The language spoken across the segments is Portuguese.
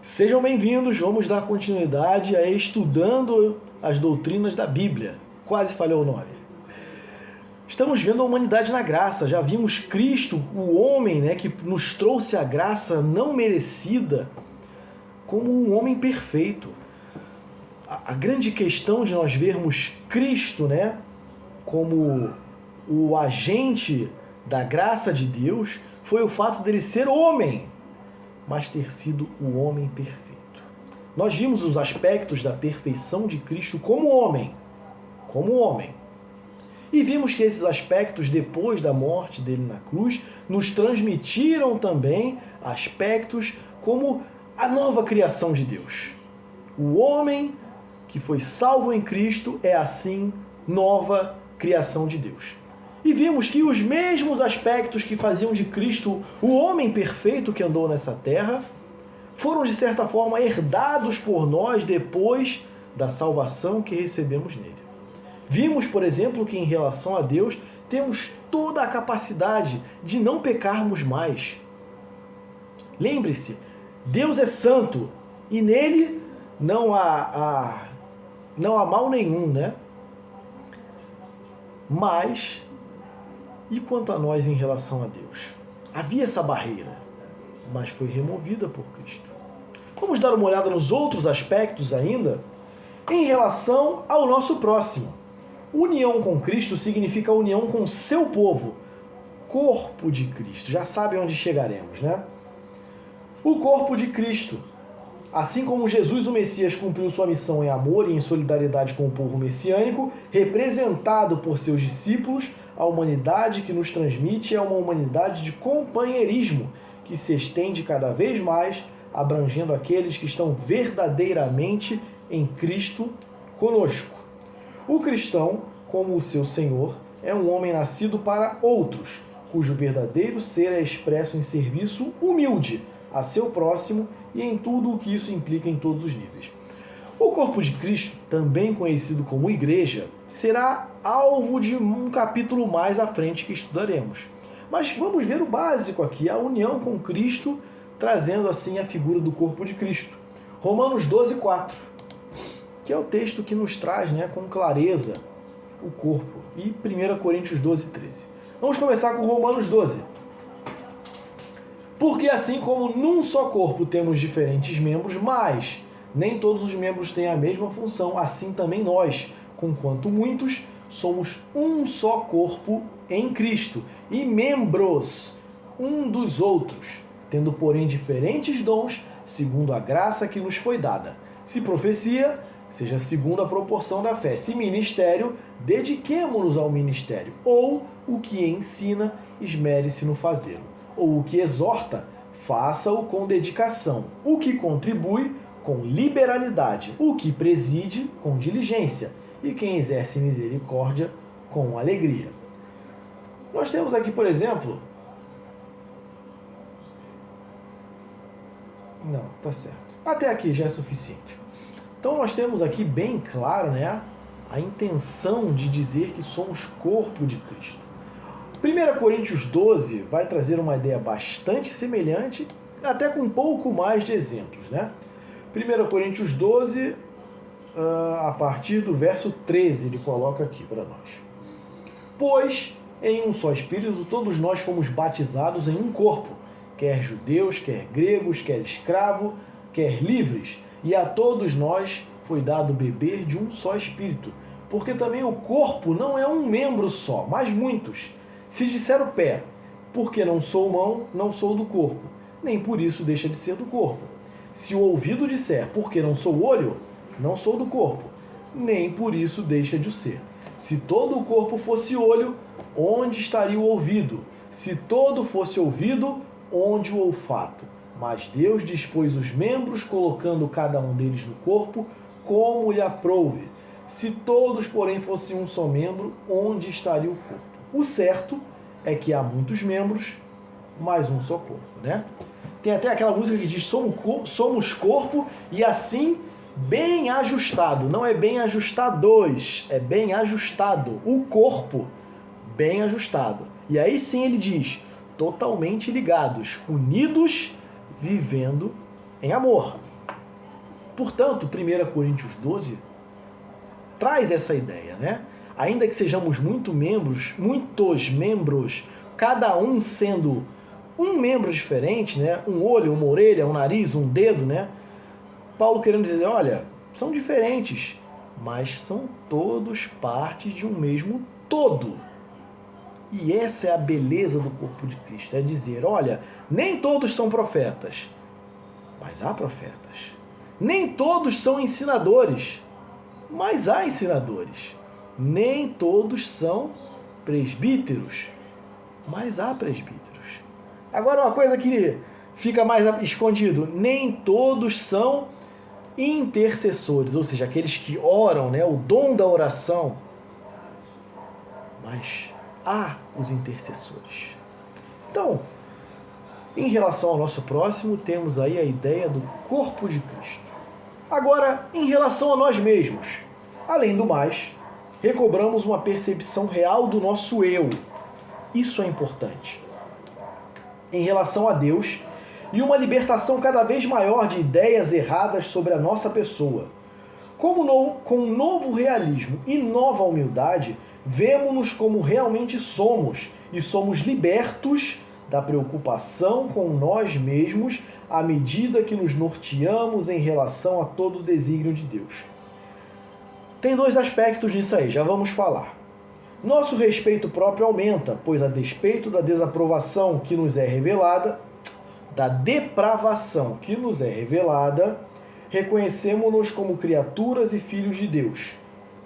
Sejam bem-vindos, vamos dar continuidade a estudando as doutrinas da Bíblia. Quase falhou o nome. Estamos vendo a humanidade na graça, já vimos Cristo, o homem, que nos trouxe a graça não merecida, como um homem perfeito. A grande questão de nós vermos Cristo, como o agente da graça de Deus, foi o fato dele ser homem, mas ter sido o homem perfeito. Nós vimos os aspectos da perfeição de Cristo como homem. E vimos que esses aspectos, depois da morte dele na cruz, nos transmitiram também aspectos como a nova criação de Deus. O homem que foi salvo em Cristo é assim nova criação de Deus. E vimos que os mesmos aspectos que faziam de Cristo o homem perfeito que andou nessa terra foram, de certa forma, herdados por nós depois da salvação que recebemos nele. Vimos, por exemplo, que em relação a Deus temos toda a capacidade de não pecarmos mais. Lembre-se, Deus é santo e nele não há mal nenhum, Mas, e quanto a nós em relação a Deus? Havia essa barreira, mas foi removida por Cristo. Vamos dar uma olhada nos outros aspectos ainda em relação ao nosso próximo. União com Cristo significa união com seu povo, corpo de Cristo. Já sabem onde chegaremos, O corpo de Cristo. Assim como Jesus, o Messias, cumpriu sua missão em amor e em solidariedade com o povo messiânico, representado por seus discípulos, a humanidade que nos transmite é uma humanidade de companheirismo, que se estende cada vez mais, abrangendo aqueles que estão verdadeiramente em Cristo conosco. O cristão, como o seu Senhor, é um homem nascido para outros, cujo verdadeiro ser é expresso em serviço humilde a seu próximo e em tudo o que isso implica em todos os níveis. O corpo de Cristo, também conhecido como igreja, será alvo de um capítulo mais à frente que estudaremos. Mas vamos ver o básico aqui, a união com Cristo, trazendo assim a figura do corpo de Cristo. Romanos 12:4, que é o texto que nos traz com clareza o corpo, e 1 Coríntios 12:13. Vamos começar com Romanos 12. Porque assim como num só corpo temos diferentes membros, mas nem todos os membros têm a mesma função, assim também nós, conquanto muitos, somos um só corpo em Cristo, e membros um dos outros, tendo porém diferentes dons, segundo a graça que nos foi dada. Se profecia, seja segundo a proporção da fé. Se ministério, dediquemo-nos ao ministério. Ou o que ensina, esmere-se no fazê-lo. Ou o que exorta, faça-o com dedicação. O que contribui, com liberalidade. O que preside, com diligência. E quem exerce misericórdia, com alegria. Nós temos aqui, por exemplo... Não, tá certo. Até aqui já é suficiente. Então nós temos aqui bem claro, a intenção de dizer que somos corpo de Cristo. 1 Coríntios 12 vai trazer uma ideia bastante semelhante, até com um pouco mais de exemplos, 1 Coríntios 12, a partir do verso 13, ele coloca aqui para nós. Pois, em um só Espírito, todos nós fomos batizados em um corpo, quer judeus, quer gregos, quer escravos, quer livres, e a todos nós foi dado beber de um só Espírito, porque também o corpo não é um membro só, mas muitos. Se disser o pé, porque não sou mão, não sou do corpo, nem por isso deixa de ser do corpo. Se o ouvido disser, porque não sou olho, não sou do corpo, nem por isso deixa de o ser. Se todo o corpo fosse olho, onde estaria o ouvido? Se todo fosse ouvido, onde o olfato? Mas Deus dispôs os membros, colocando cada um deles no corpo, como lhe aprouve. Se todos, porém, fossem um só membro, onde estaria o corpo? O certo é que há muitos membros, mas um só corpo, Tem até aquela música que diz, somos corpo, e assim, bem ajustado. Não é bem ajustados, é bem ajustado. O corpo, bem ajustado. E aí sim ele diz, totalmente ligados, unidos, vivendo em amor. Portanto, 1 Coríntios 12 traz essa ideia, né? Ainda que sejamos muitos membros, cada um sendo um membro diferente, né? Um olho, uma orelha, um nariz, um dedo, né? Paulo querendo dizer, olha, são diferentes, mas são todos partes de um mesmo todo. E essa é a beleza do corpo de Cristo, é dizer, olha, nem todos são profetas, mas há profetas. Nem todos são ensinadores, mas há ensinadores. Nem todos são presbíteros, mas há presbíteros. Agora uma coisa que fica mais escondido, nem todos são intercessores, ou seja, aqueles que oram, né, o dom da oração, mas há os intercessores. Então, em relação ao nosso próximo, temos aí a ideia do corpo de Cristo. Agora, em relação a nós mesmos, além do mais, recobramos uma percepção real do nosso eu. Isso é importante. Em relação a Deus, e uma libertação cada vez maior de ideias erradas sobre a nossa pessoa. Com um novo realismo e nova humildade, vemo-nos como realmente somos e somos libertos da preocupação com nós mesmos à medida que nos norteamos em relação a todo o desígnio de Deus. Tem dois aspectos nisso aí, já vamos falar. Nosso respeito próprio aumenta, pois a despeito da desaprovação que nos é revelada, da depravação que nos é revelada, reconhecemos-nos como criaturas e filhos de Deus,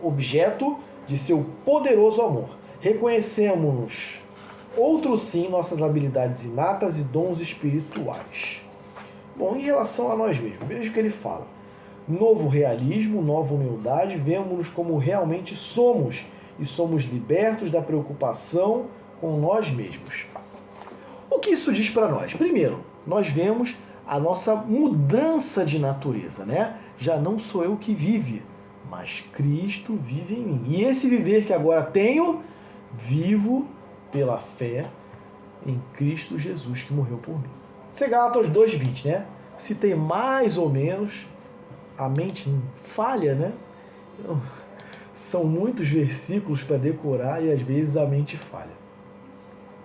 objeto de seu poderoso amor. Reconhecemos-nos, outro sim, nossas habilidades inatas e dons espirituais. Bom, em relação a nós mesmos, veja o que ele fala. Novo realismo, nova humildade, vemos-nos como realmente somos e somos libertos da preocupação com nós mesmos. O que isso diz para nós? Primeiro, nós vemos a nossa mudança de natureza, né? Já não sou eu que vive, mas Cristo vive em mim. E esse viver que agora tenho, vivo pela fé em Cristo Jesus que morreu por mim. Isso é Gálatas 2:20, né? Citei mais ou menos, a mente falha, né? São muitos versículos para decorar e às vezes a mente falha.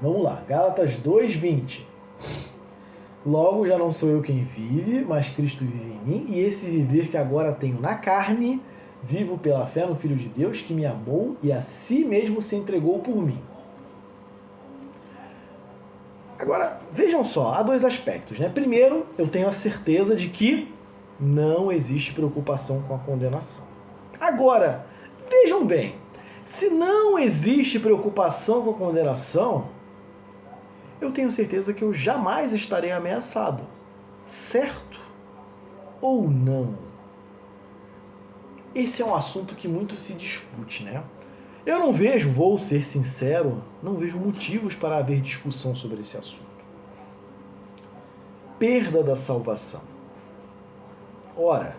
Vamos lá, Gálatas 2:20. Logo já não sou eu quem vive, mas Cristo vive em mim, e esse viver que agora tenho na carne, vivo pela fé no Filho de Deus, que me amou e a si mesmo se entregou por mim. Agora, vejam só, há dois aspectos, né? Primeiro, eu tenho a certeza de que não existe preocupação com a condenação. Agora, vejam bem, se não existe preocupação com a condenação, eu tenho certeza que eu jamais estarei ameaçado. Certo ou não? Esse é um assunto que muito se discute, né? Eu não vejo, vou ser sincero, não vejo motivos para haver discussão sobre esse assunto. Perda da salvação. Ora,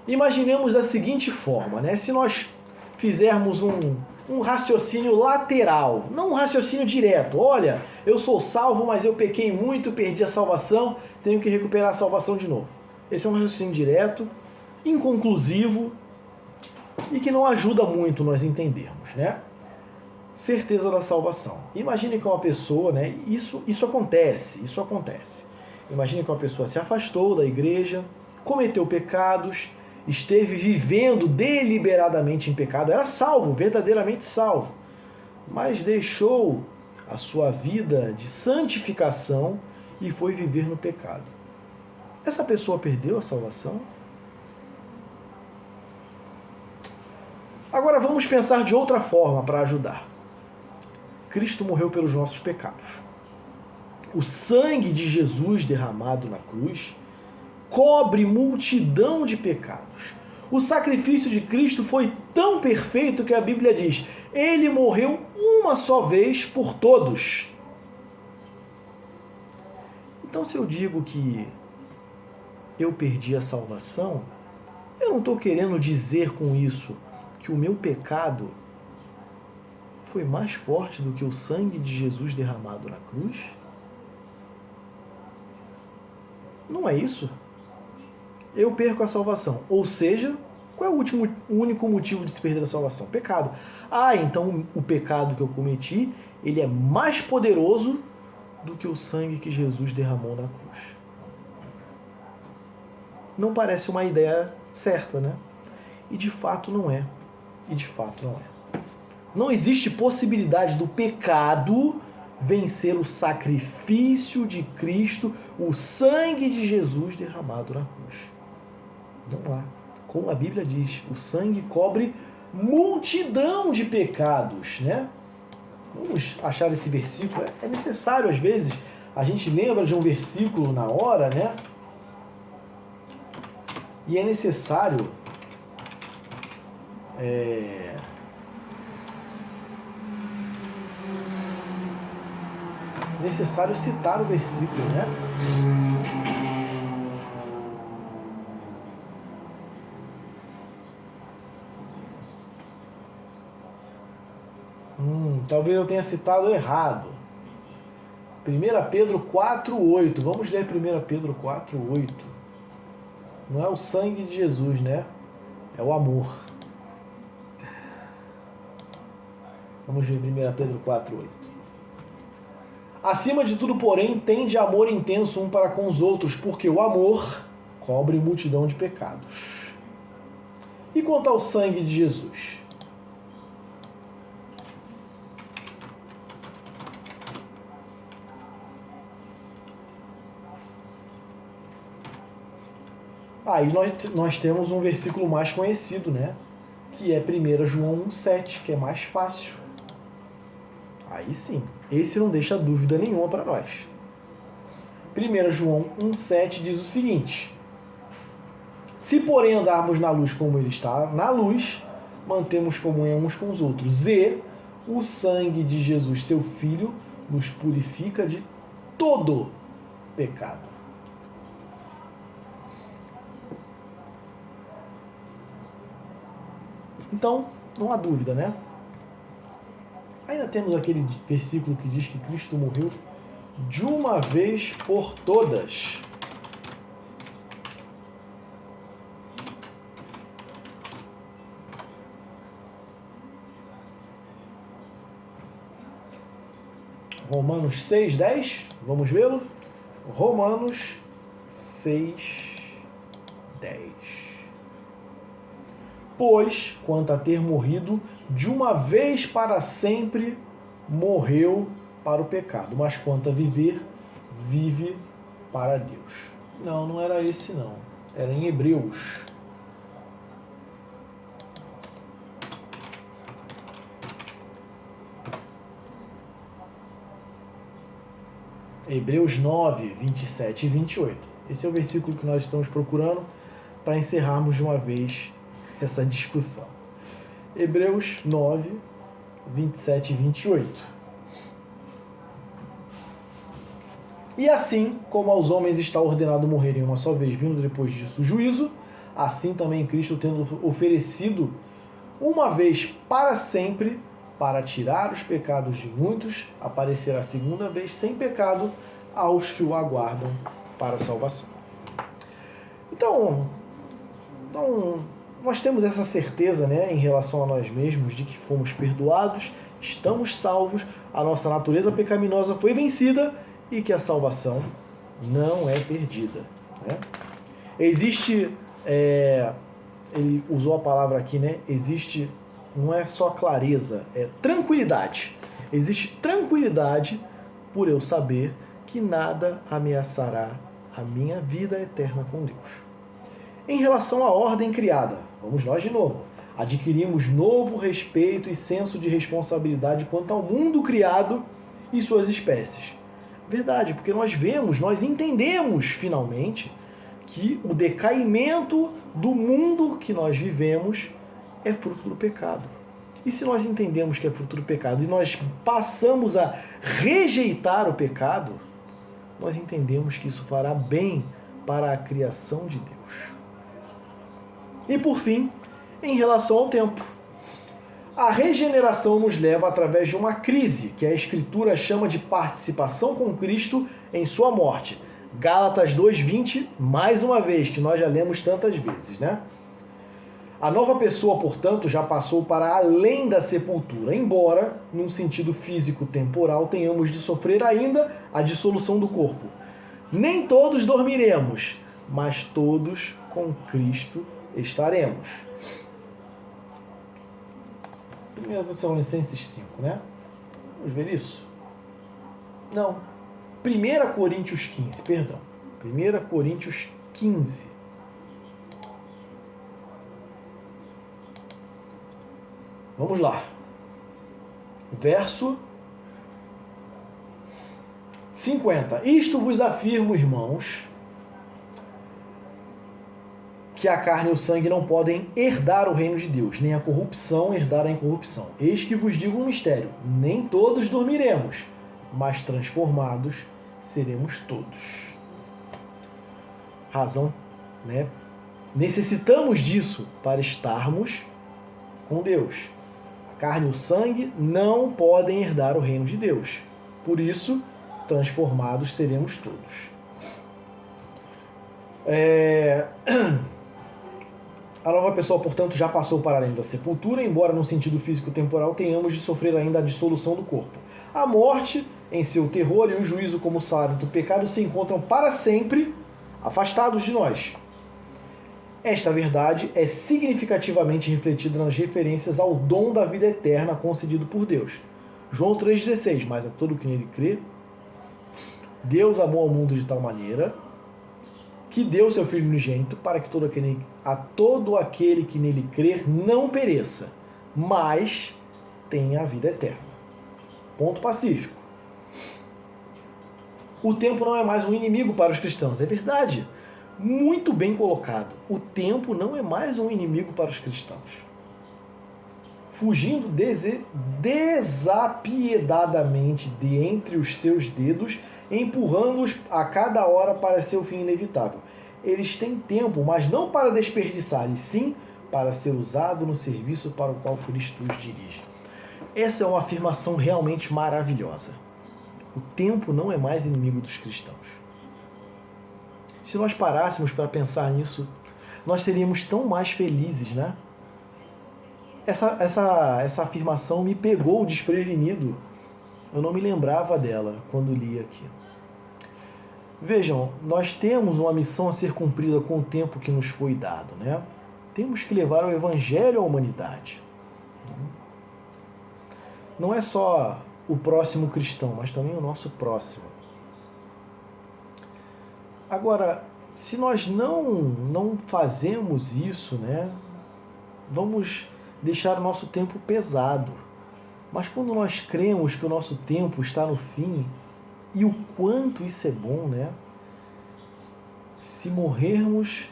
imaginemos da seguinte forma, né? Se nós fizermos um raciocínio lateral, não um raciocínio direto. Olha, eu sou salvo, mas eu pequei muito, perdi a salvação, tenho que recuperar a salvação de novo. Esse é um raciocínio direto, inconclusivo e que não ajuda muito nós entendermos, né? Certeza da salvação. Imagine que uma pessoa, né? Isso acontece. Imagine que uma pessoa se afastou da igreja, cometeu pecados, esteve vivendo deliberadamente em pecado, era salvo, verdadeiramente salvo, mas deixou a sua vida de santificação e foi viver no pecado. Essa pessoa perdeu a salvação? Agora vamos pensar de outra forma para ajudar. Cristo morreu pelos nossos pecados. O sangue de Jesus derramado na cruz cobre multidão de pecados. O sacrifício de Cristo foi tão perfeito que a Bíblia diz: ele morreu uma só vez por todos. Então, se eu digo que eu perdi a salvação, eu não estou querendo dizer com isso que o meu pecado foi mais forte do que o sangue de Jesus derramado na cruz? Não é isso? eu perco a salvação. Ou seja, qual é o único motivo de se perder a salvação? Pecado. Ah, então o pecado que eu cometi, ele é mais poderoso do que o sangue que Jesus derramou na cruz. Não parece uma ideia certa, né? E de fato não é. Não existe possibilidade do pecado vencer o sacrifício de Cristo, o sangue de Jesus derramado na cruz. Não há. Como a Bíblia diz, o sangue cobre multidão de pecados, né? Vamos achar esse versículo. É necessário, às vezes, a gente lembra de um versículo na hora, né? E é necessário citar o versículo, né? Talvez eu tenha citado errado. 1 Pedro 4,8. Vamos ler 1 Pedro 4,8. Não é o sangue de Jesus, né? É o amor. Vamos ver 1 Pedro 4,8. Acima de tudo, porém, tende amor intenso um para com os outros, porque o amor cobre multidão de pecados. E quanto ao sangue de Jesus? Aí nós temos um versículo mais conhecido, né? Que é 1 João 1,7, que é mais fácil. Aí sim, esse não deixa dúvida nenhuma para nós. 1 João 1,7 diz o seguinte: se porém andarmos na luz como ele está na luz, mantemos comunhão uns com os outros, e o sangue de Jesus, seu Filho, nos purifica de todo pecado. Então, não há dúvida, né? Ainda temos aquele versículo que diz que Cristo morreu de uma vez por todas. Romanos 6,10. Vamos vê-lo? Romanos 6,10. Pois, quanto a ter morrido, de uma vez para sempre morreu para o pecado, mas quanto a viver, vive para Deus. Não era esse não. Era em Hebreus. Hebreus 9, 27 e 28. Esse é o versículo que nós estamos procurando para encerrarmos de uma vez essa discussão. Hebreus 9, 27 e 28. E assim como aos homens está ordenado morrerem uma só vez, vindo depois disso o juízo, assim também Cristo, tendo oferecido uma vez para sempre, para tirar os pecados de muitos, aparecerá a segunda vez sem pecado aos que o aguardam para a salvação. Então nós temos essa certeza, né, em relação a nós mesmos, de que fomos perdoados, estamos salvos, a nossa natureza pecaminosa foi vencida e que a salvação não é perdida, né? Existe, ele usou a palavra aqui, né? Existe, não é só clareza, é tranquilidade. Existe tranquilidade por eu saber que nada ameaçará a minha vida eterna com Deus. Em relação à ordem criada, vamos nós de novo. Adquirimos novo respeito e senso de responsabilidade quanto ao mundo criado e suas espécies. Verdade, porque nós entendemos finalmente que o decaimento do mundo que nós vivemos é fruto do pecado. E se nós entendemos que é fruto do pecado e nós passamos a rejeitar o pecado, nós entendemos que isso fará bem para a criação de Deus. E por fim, em relação ao tempo. A regeneração nos leva através de uma crise, que a Escritura chama de participação com Cristo em sua morte, Gálatas 2:20, mais uma vez, que nós já lemos tantas vezes, né? A nova pessoa, portanto, já passou para além da sepultura, embora, num sentido físico temporal, tenhamos de sofrer ainda a dissolução do corpo. Nem todos dormiremos, mas todos com Cristo estaremos. 1 Tessalonicenses 5, né? Vamos ver isso? Não. 1 Coríntios 15, perdão. 1 Coríntios 15. Vamos lá. Verso 50. Isto vos afirmo, irmãos, que a carne e o sangue não podem herdar o reino de Deus, nem a corrupção herdar a incorrupção. Eis que vos digo um mistério: nem todos dormiremos, mas transformados seremos todos. Razão, né? Necessitamos disso para estarmos com Deus. A carne e o sangue não podem herdar o reino de Deus. Por isso, transformados seremos todos. A nova pessoa, portanto, já passou para além da sepultura, embora no sentido físico temporal tenhamos de sofrer ainda a dissolução do corpo. A morte, em seu terror, e o juízo como salário do pecado se encontram para sempre afastados de nós. Esta verdade é significativamente refletida nas referências ao dom da vida eterna concedido por Deus. João 3,16, mas a todo que nele crê, Deus amou ao mundo de tal maneira que deu seu Filho unigênito para que todo aquele que nele crer não pereça, mas tenha a vida eterna. Ponto pacífico. O tempo não é mais um inimigo para os cristãos. É verdade. Muito bem colocado. O tempo não é mais um inimigo para os cristãos. Fugindo desapiedadamente de entre os seus dedos, empurrando-os a cada hora para seu fim inevitável. Eles têm tempo, mas não para desperdiçar, e sim para ser usado no serviço para o qual Cristo os dirige. Essa é uma afirmação realmente maravilhosa. O tempo não é mais inimigo dos cristãos. Se nós parássemos para pensar nisso, nós seríamos tão mais felizes, né? Essa afirmação me pegou desprevenido. Eu não me lembrava dela quando li aqui. Vejam, nós temos uma missão a ser cumprida com o tempo que nos foi dado, né? Temos que levar o Evangelho à humanidade. Não é só o próximo cristão, mas também o nosso próximo. Agora, se nós não fazemos isso, né, vamos deixar o nosso tempo pesado. Mas quando nós cremos que o nosso tempo está no fim, e o quanto isso é bom, né? Se morrermos,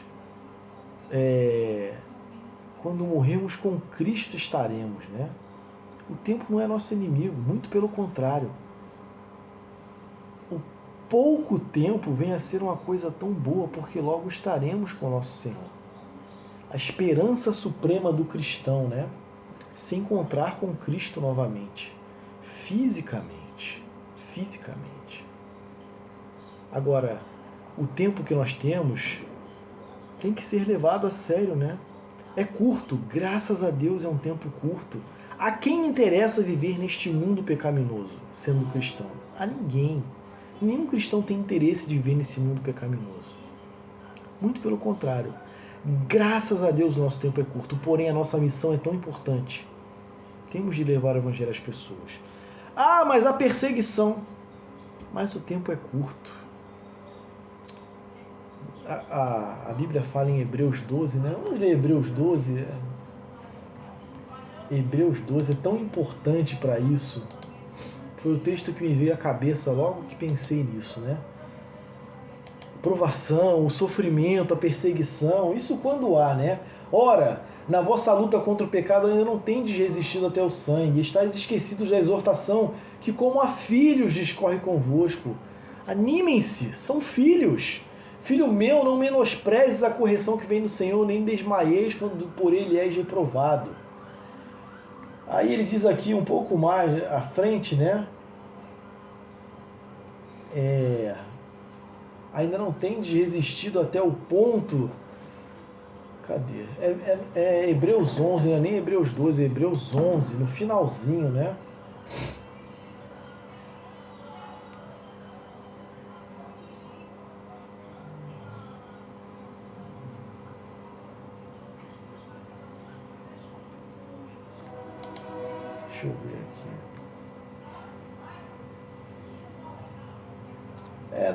quando morrermos com Cristo estaremos, né? O tempo não é nosso inimigo, muito pelo contrário. O pouco tempo vem a ser uma coisa tão boa, porque logo estaremos com o nosso Senhor. A esperança suprema do cristão, né? Se encontrar com Cristo novamente, fisicamente. Agora, o tempo que nós temos tem que ser levado a sério, né? É curto, graças a Deus é um tempo curto. A quem interessa viver neste mundo pecaminoso, sendo cristão? A ninguém. Nenhum cristão tem interesse de viver nesse mundo pecaminoso. Muito pelo contrário. Graças a Deus o nosso tempo é curto, porém a nossa missão é tão importante. Temos de levar o Evangelho às pessoas. Ah, mas a perseguição. Mas o tempo é curto. A Bíblia fala em Hebreus 12, né? Vamos ler Hebreus 12. Hebreus 12 é tão importante para isso. Foi o texto que me veio à cabeça logo que pensei nisso, né? Provação, o sofrimento, a perseguição, isso quando há, né? Ora, na vossa luta contra o pecado ainda não tendes resistido até o sangue, estáis esquecidos da exortação que como a filhos discorre convosco. Animem-se, são filhos. Filho meu, não menosprezes a correção que vem do Senhor, nem desmaieis quando por ele és reprovado. Aí ele diz aqui um pouco mais à frente, né? ainda não tendes resistido até o ponto... Cadê? É Hebreus 11, não é nem Hebreus 12, é Hebreus 11, no finalzinho, né? Deixa eu ver aqui.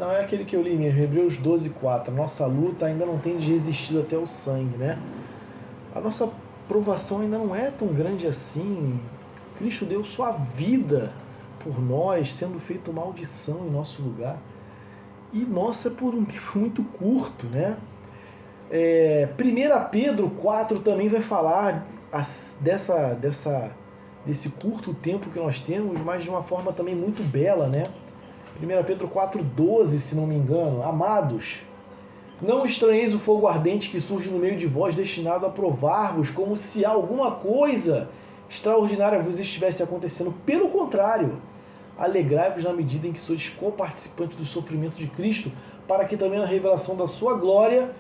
Não é aquele que eu li mesmo, Hebreus 12, 4. Nossa luta ainda não tem resistido até o sangue, né? A nossa provação ainda não é tão grande assim. Cristo deu sua vida por nós, sendo feito maldição em nosso lugar. E nossa, é por um tempo muito curto, né? 1 Pedro 4 também vai falar desse curto tempo que nós temos, mas de uma forma também muito bela, né? 1 Pedro 4,12, se não me engano. Amados, não estranheis o fogo ardente que surge no meio de vós, destinado a provar-vos, como se alguma coisa extraordinária vos estivesse acontecendo. Pelo contrário, alegrai-vos na medida em que sois coparticipantes do sofrimento de Cristo, para que também na revelação da sua glória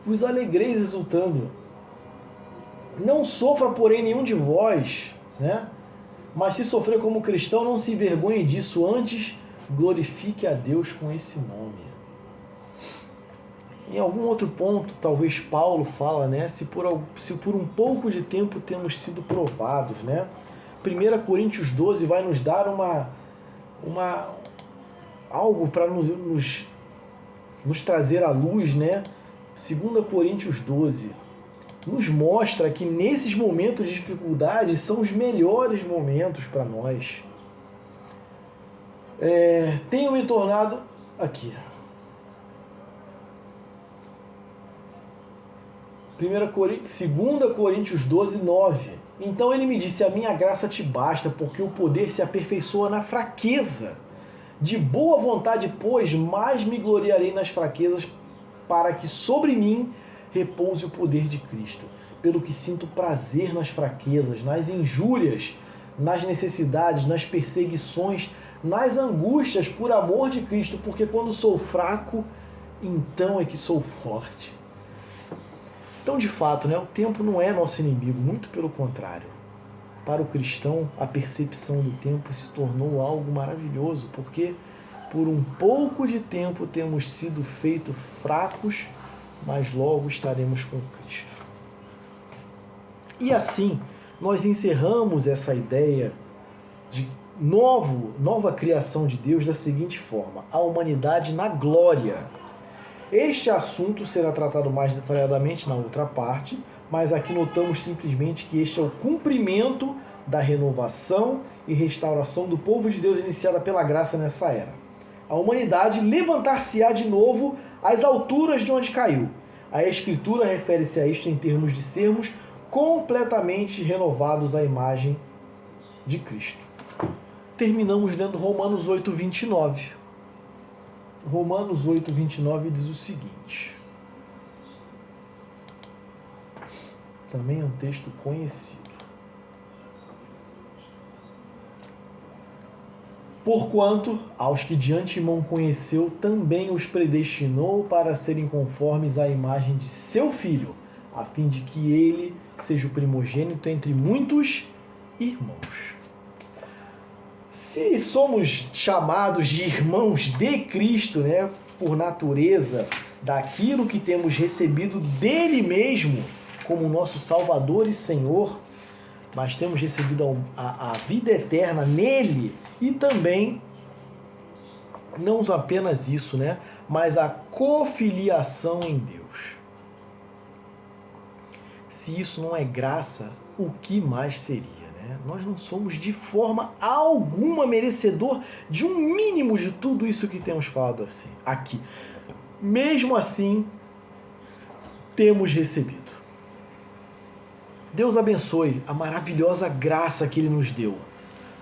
vos alegreis exultando. Não sofra, porém, nenhum de vós, né? Mas se sofrer como cristão, não se envergonhe disso, antes glorifique a Deus com esse nome. Em algum outro ponto, talvez Paulo fala, né? Se por um pouco de tempo temos sido provados, né? 1 Coríntios 12 vai nos dar algo para nos trazer à luz, né? 2 Coríntios 12 nos mostra que nesses momentos de dificuldade são os melhores momentos para nós. Tenho me tornado... Aqui. 2 Coríntios 12, 9. Então ele me disse, a minha graça te basta, porque o poder se aperfeiçoa na fraqueza. De boa vontade, pois, mais me gloriarei nas fraquezas, para que sobre mim repouse o poder de Cristo. Pelo que sinto prazer nas fraquezas, nas injúrias, nas necessidades, nas perseguições, nas angústias por amor de Cristo, porque quando sou fraco, então é que sou forte. Então, de fato, né, o tempo não é nosso inimigo, muito pelo contrário. Para o cristão, a percepção do tempo se tornou algo maravilhoso, porque por um pouco de tempo temos sido feitos fracos, mas logo estaremos com Cristo. E assim, nós encerramos essa ideia de nova criação de Deus da seguinte forma: a humanidade na glória. Este assunto será tratado mais detalhadamente na outra parte, mas aqui notamos simplesmente que este é o cumprimento da renovação e restauração do povo de Deus iniciada pela graça nessa era. A humanidade levantar-se-á de novo às alturas de onde caiu. A Escritura refere-se a isto em termos de sermos completamente renovados à imagem de Cristo. Terminamos lendo Romanos 8, 29. Romanos 8, 29 diz o seguinte. Também é um texto conhecido. Porquanto, aos que de antemão conheceu, também os predestinou para serem conformes à imagem de seu Filho, a fim de que ele seja o primogênito entre muitos irmãos. Se somos chamados de irmãos de Cristo, né, por natureza, daquilo que temos recebido dele mesmo como nosso Salvador e Senhor, mas temos recebido a vida eterna nele e também, não apenas isso, né, mas a cofiliação em Deus. Se isso não é graça, o que mais seria? Nós não somos de forma alguma merecedor de um mínimo de tudo isso que temos falado assim, aqui. Mesmo assim, temos recebido. Deus abençoe a maravilhosa graça que Ele nos deu,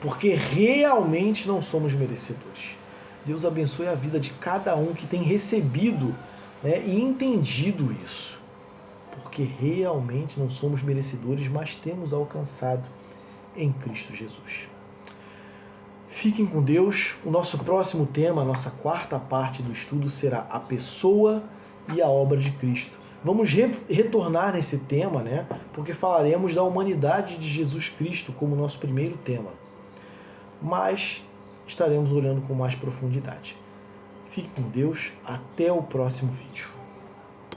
porque realmente não somos merecedores. Deus abençoe a vida de cada um que tem recebido, né, e entendido isso, porque realmente não somos merecedores, mas temos alcançado em Cristo Jesus. Fiquem com Deus. O nosso próximo tema, a nossa quarta parte do estudo será a pessoa e a obra de Cristo. Vamos retornar nesse tema, né? Porque falaremos da humanidade de Jesus Cristo como nosso primeiro tema. Mas estaremos olhando com mais profundidade. Fique com Deus. Até o próximo vídeo.